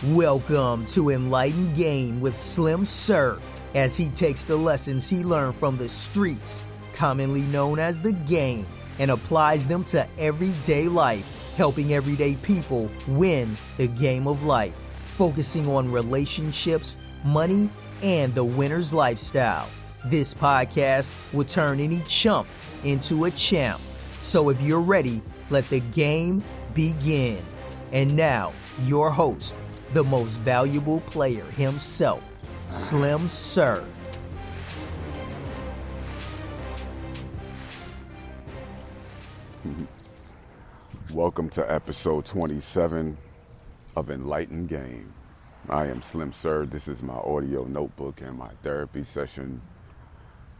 Welcome to Enlightened Game with Slim Sir, as he takes the lessons he learned from the streets, commonly known as the game, and applies them to everyday life, helping everyday people win the game of life, focusing on relationships, money, and the winner's lifestyle. This podcast will turn any chump into a champ. So if you're ready, let the game begin. And now, your host, the most valuable player himself, Slim Sir. Welcome to episode 27 of Enlightened Game. I am Slim Sir. This is my audio notebook and my therapy session.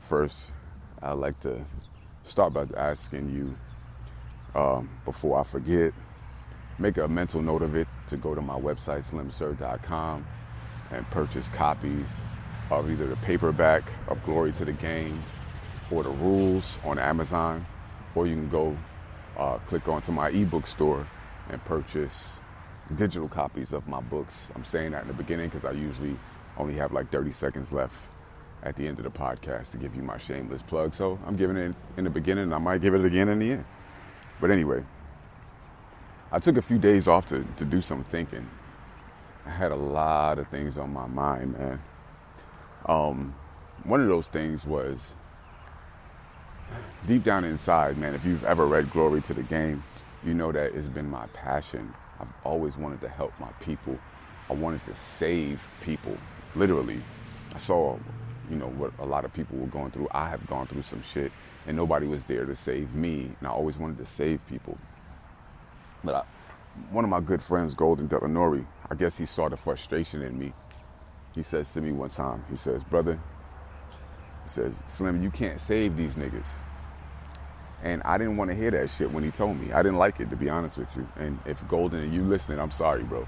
First, I'd like to start by asking you, before I forget, make a mental note of it to go to my website, slimsir.com, and purchase copies of either the paperback of Glory to the Game or the rules on Amazon, or you can go click onto my ebook store and purchase digital copies of my books. I'm saying that in the beginning because I usually only have like 30 seconds left at the end of the podcast to give you my shameless plug. So I'm giving it in the beginning, and I might give it again in the end. But anyway, I took a few days off to do some thinking. I had a lot of things on my mind, man. One of those things was deep down inside, man, if you've ever read Glory to the Game, you know that it's been my passion. I've always wanted to help my people. I wanted to save people, literally. I saw, what a lot of people were going through. I have gone through some shit, and nobody was there to save me, and I always wanted to save people. But one of my good friends, Golden Delanori, I guess he saw the frustration in me. He says to me one time, he says, brother, he says, Slim, you can't save these niggas. And I didn't want to hear that shit when he told me. I didn't like it, to be honest with you. And if Golden and you listening, I'm sorry, bro.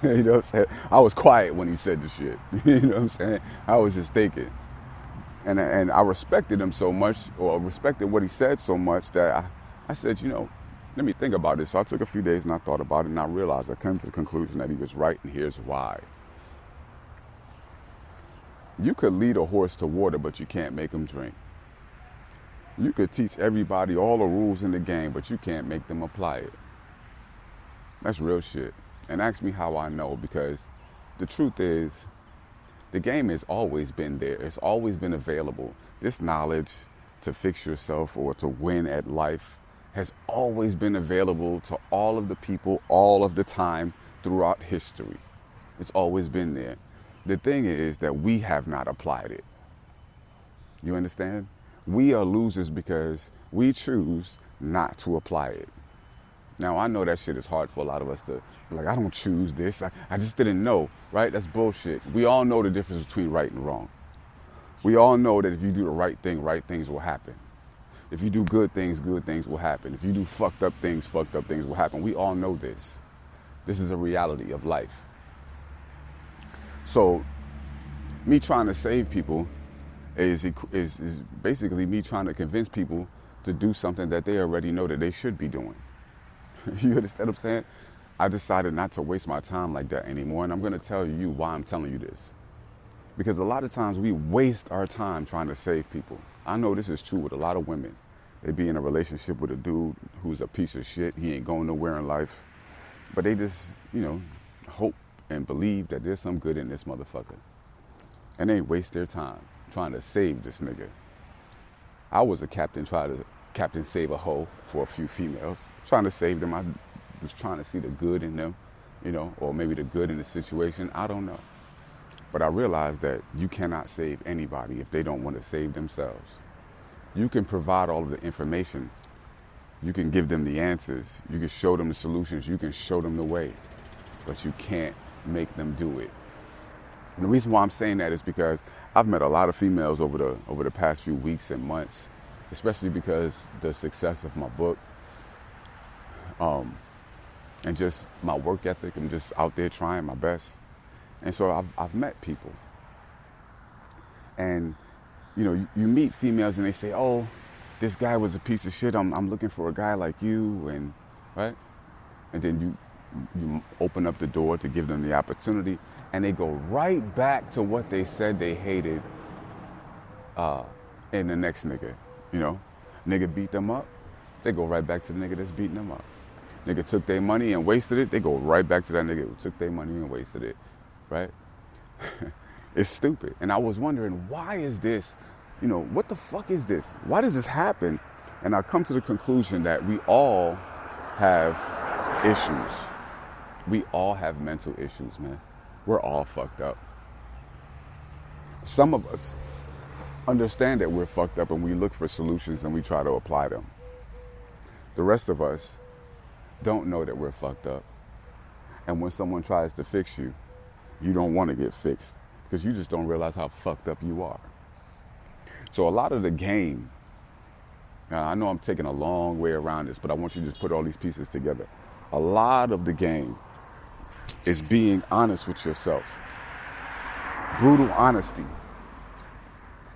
You know what I'm saying? I was quiet when he said the shit. You know what I'm saying? I was just thinking. And I respected him so much, or respected what he said so much, that I said, let me think about this. So I took a few days and I thought about it, and I realized I came to the conclusion that he was right, and here's why. You could lead a horse to water, but you can't make him drink. You could teach everybody all the rules in the game, but you can't make them apply it. That's real shit. And ask me how I know, because the truth is, the game has always been there. It's always been available. This knowledge to fix yourself or to win at life has always been available to all of the people, all of the time, throughout history. It's always been there. The thing is that we have not applied it. You understand? We are losers because we choose not to apply it. Now, I know that shit is hard for a lot of us to be like, I don't choose this. I just didn't know, right? That's bullshit. We all know the difference between right and wrong. We all know that if you do the right thing, right things will happen. If you do good things will happen. If you do fucked up things will happen. We all know this. This is a reality of life. So, me trying to save people is basically me trying to convince people to do something that they already know that they should be doing. You understand what I'm saying? I decided not to waste my time like that anymore, and I'm going to tell you why I'm telling you this. Because a lot of times we waste our time trying to save people. I know this is true with a lot of women. They be in a relationship with a dude who's a piece of shit. He ain't going nowhere in life. But they just, hope and believe that there's some good in this motherfucker. And they waste their time trying to save this nigga. I was a captain, captain save a hoe for a few females. Trying to save them. I was trying to see the good in them, or maybe the good in the situation. I don't know. But I realized that you cannot save anybody if they don't want to save themselves. You can provide all of the information. You can give them the answers. You can show them the solutions. You can show them the way. But you can't make them do it. And the reason why I'm saying that is because I've met a lot of females over the past few weeks and months, especially because the success of my book, and just my work ethic. I'm just out there trying my best. And so I've met people. And, you meet females and they say, oh, this guy was a piece of shit. I'm looking for a guy like you, and right? And then You open up the door to give them the opportunity, and they go right back to what they said they hated in the next nigga. You know, nigga beat them up, they go right back to the nigga that's beating them up. Nigga took their money and wasted it, they go right back to that nigga who took their money and wasted it, right? It's stupid. And I was wondering, why is this, what the fuck is this? Why does this happen? And I come to the conclusion that we all have issues. We all have mental issues, man. We're all fucked up. Some of us understand that we're fucked up and we look for solutions and we try to apply them. The rest of us don't know that we're fucked up. And when someone tries to fix you, you don't want to get fixed because you just don't realize how fucked up you are. So a lot of the game, now I know I'm taking a long way around this, but I want you to just put all these pieces together. A lot of the game is being honest with yourself. Brutal honesty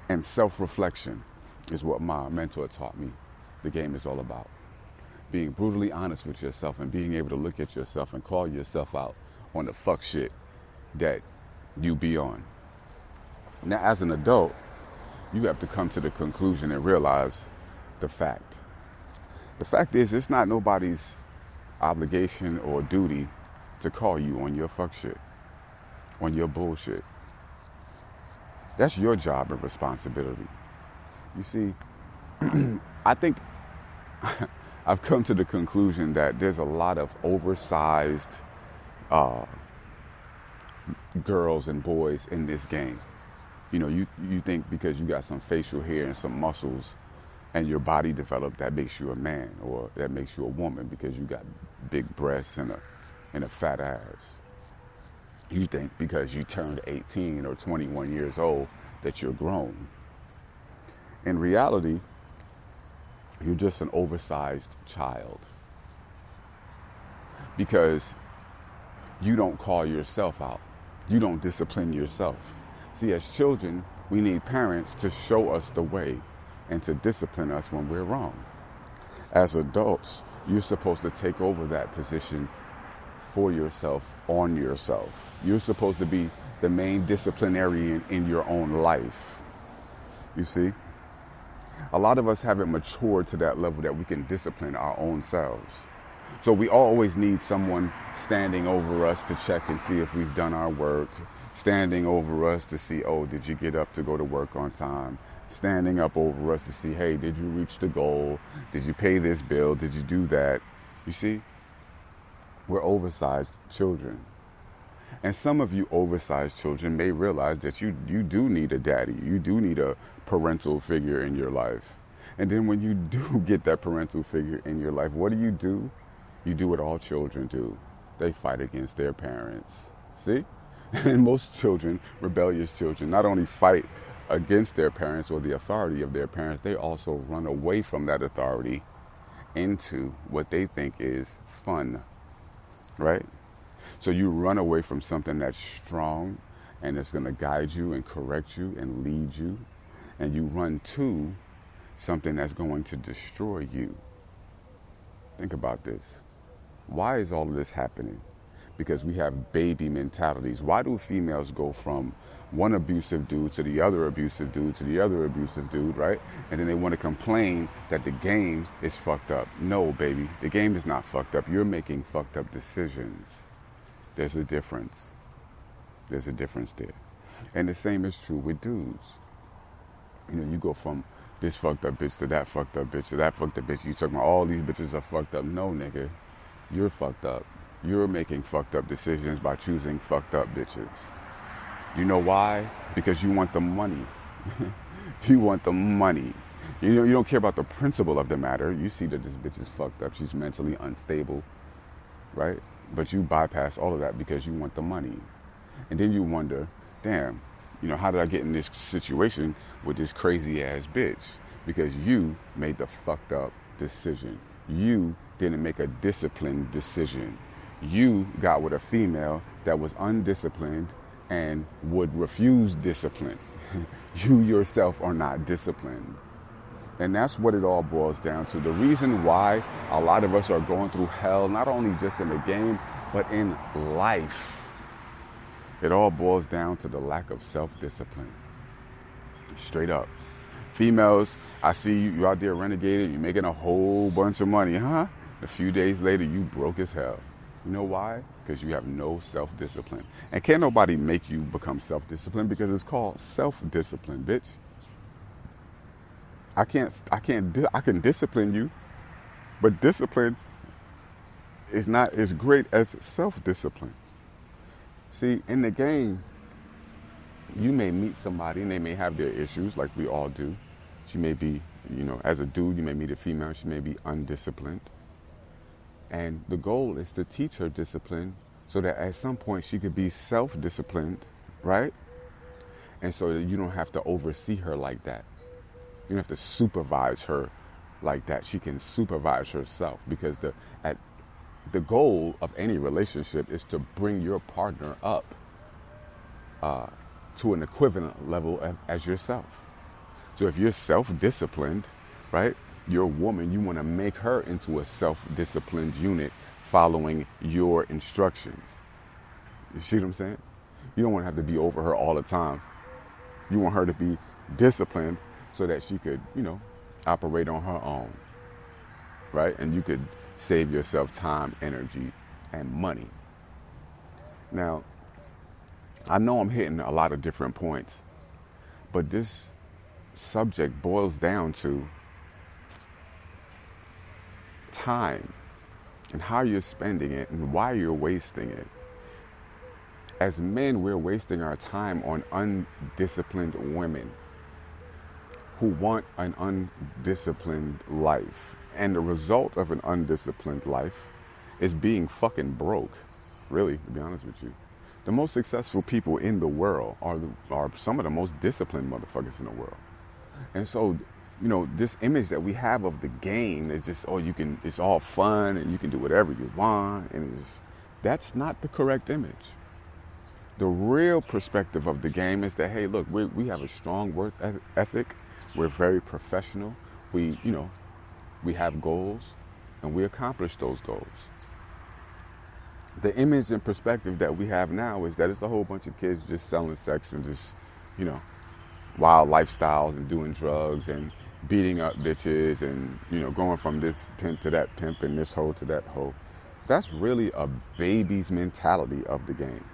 and self-reflection is what my mentor taught me the game is all about. Being brutally honest with yourself and being able to look at yourself and call yourself out on the fuck shit that you be on. Now, as an adult, you have to come to the conclusion and realize the fact. The fact is, it's not nobody's obligation or duty to call you on your fuck shit, on your bullshit. That's your job and responsibility. You see, I think I've come to the conclusion that there's a lot of oversized girls and boys in this game. You think because you got some facial hair and some muscles and your body developed, that makes you a man or that makes you a woman because you got big breasts and a fat ass. You think because you turned 18 or 21 years old that you're grown. In reality, you're just an oversized child because you don't call yourself out. You don't discipline yourself. See, as children, we need parents to show us the way and to discipline us when we're wrong. As adults, you're supposed to take over that position for yourself, on yourself. You're supposed to be the main disciplinarian in your own life. You see? A lot of us haven't matured to that level that we can discipline our own selves. So we always need someone standing over us to check and see if we've done our work, standing over us to see, oh, did you get up to go to work on time? Standing up over us to see, hey, did you reach the goal? Did you pay this bill? Did you do that? You see? We're oversized children. And some of you oversized children may realize that you do need a daddy. You do need a parental figure in your life. And then when you do get that parental figure in your life, what do? You do what all children do. They fight against their parents. See? And most children, rebellious children, not only fight against their parents or the authority of their parents, they also run away from that authority into what they think is fun, right? So you run away from something that's strong and it's going to guide you and correct you and lead you, and you run to something that's going to destroy you. Think about this. Why is all of this happening? Because we have baby mentalities. Why do females go from one abusive dude to the other abusive dude to the other abusive dude, right? And then they want to complain that the game is fucked up. No, baby, the game is not fucked up. You're making fucked up decisions. There's a difference. There's a difference there. And the same is true with dudes. You go from this fucked up bitch to that fucked up bitch to that fucked up bitch. You talking about all these bitches are fucked up. No, nigga, you're fucked up. You're making fucked up decisions by choosing fucked up bitches. You know why? Because you want the money. You want the money. You don't care about the principle of the matter. You see that this bitch is fucked up. She's mentally unstable, right? But you bypass all of that because you want the money. And then you wonder, damn, how did I get in this situation with this crazy ass bitch? Because you made the fucked up decision. You didn't make a disciplined decision. You got with a female that was undisciplined and would refuse discipline. You yourself are not disciplined. And that's what it all boils down to. The reason why a lot of us are going through hell, not only just in the game, But in life, it all boils down to the lack of self-discipline. Straight up. Females, I see you out there renegaded, you're making a whole bunch of money, huh? A few days later, you broke as hell. You know why? Because you have no self-discipline. And can't nobody make you become self-disciplined because it's called self-discipline, bitch. I can discipline you, but discipline is not as great as self-discipline. See, in the game, you may meet somebody and they may have their issues like we all do. She may be, as a dude, you may meet a female, she may be undisciplined. And the goal is to teach her discipline so that at some point she could be self-disciplined, right? And so that you don't have to oversee her like that. You don't have to supervise her like that. She can supervise herself because the goal of any relationship is to bring your partner up to an equivalent level as yourself. So if you're self-disciplined, right, you're a woman, you want to make her into a self-disciplined unit following your instructions. You see what I'm saying? You don't want to have to be over her all the time. You want her to be disciplined so that she could, operate on her own, right? And you could save yourself time, energy, and money. Now, I know I'm hitting a lot of different points, but this subject boils down to time and how you're spending it and why you're wasting it. As men, we're wasting our time on undisciplined women who want an undisciplined life. And the result of an undisciplined life is being fucking broke. Really, to be honest with you. The most successful people in the world are some of the most disciplined motherfuckers in the world. And so, this image that we have of the game is just, it's all fun and you can do whatever you want. And that's not the correct image. The real perspective of the game is that, hey, look, we have a strong work ethic. We're very professional. We have goals and we accomplish those goals. The image and perspective that we have now is that it's a whole bunch of kids just selling sex and just, wild lifestyles and doing drugs and beating up bitches and, going from this pimp to that pimp and this hoe to that hoe. That's really a baby's mentality of the game.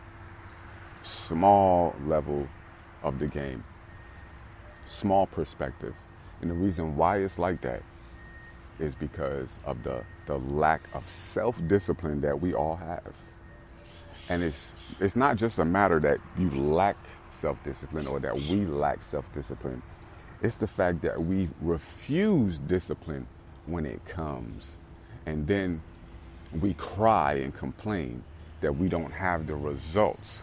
Small level of the game. Small perspective. And the reason why it's like that is because of the lack of self-discipline that we all have. And it's not just a matter that you lack self-discipline or that we lack self-discipline. It's the fact that we refuse discipline when it comes. And then we cry and complain that we don't have the results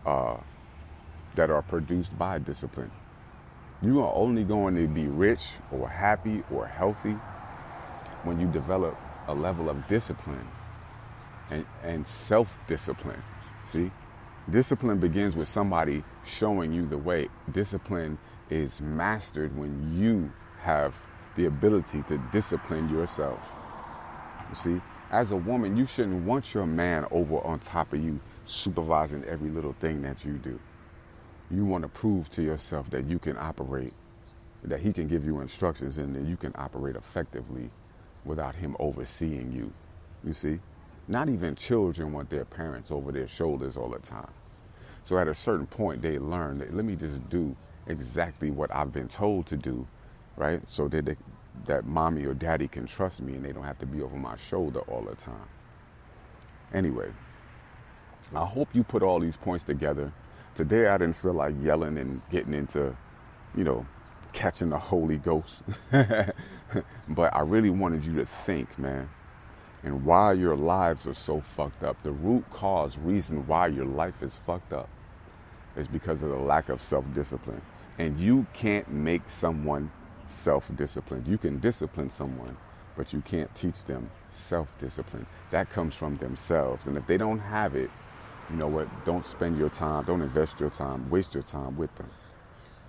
that are produced by discipline. You are only going to be rich or happy or healthy when you develop a level of discipline and self-discipline. See? Discipline begins with somebody showing you the way. Discipline is mastered when you have the ability to discipline yourself. You see? As a woman, you shouldn't want your man over on top of you supervising every little thing that you do. You want to prove to yourself that you can operate, that he can give you instructions and that you can operate effectively without him overseeing you. You see? Not even children want their parents over their shoulders all the time. So at a certain point, they learn that let me just do exactly what I've been told to do, right? So that mommy or daddy can trust me and they don't have to be over my shoulder all the time. Anyway, I hope you put all these points together. Today I didn't feel like yelling and getting into, catching the Holy Ghost. But I really wanted you to think, man, and why your lives are so fucked up. The root cause reason why your life is fucked up is because of the lack of self-discipline. And you can't make someone self-disciplined. You can discipline someone, but you can't teach them self-discipline. That comes from themselves. And if they don't have it, you know what? Don't spend your time, don't invest your time, waste your time with them.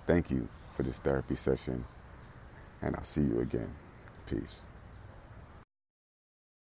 Thank you for this therapy session, and I'll see you again. Peace.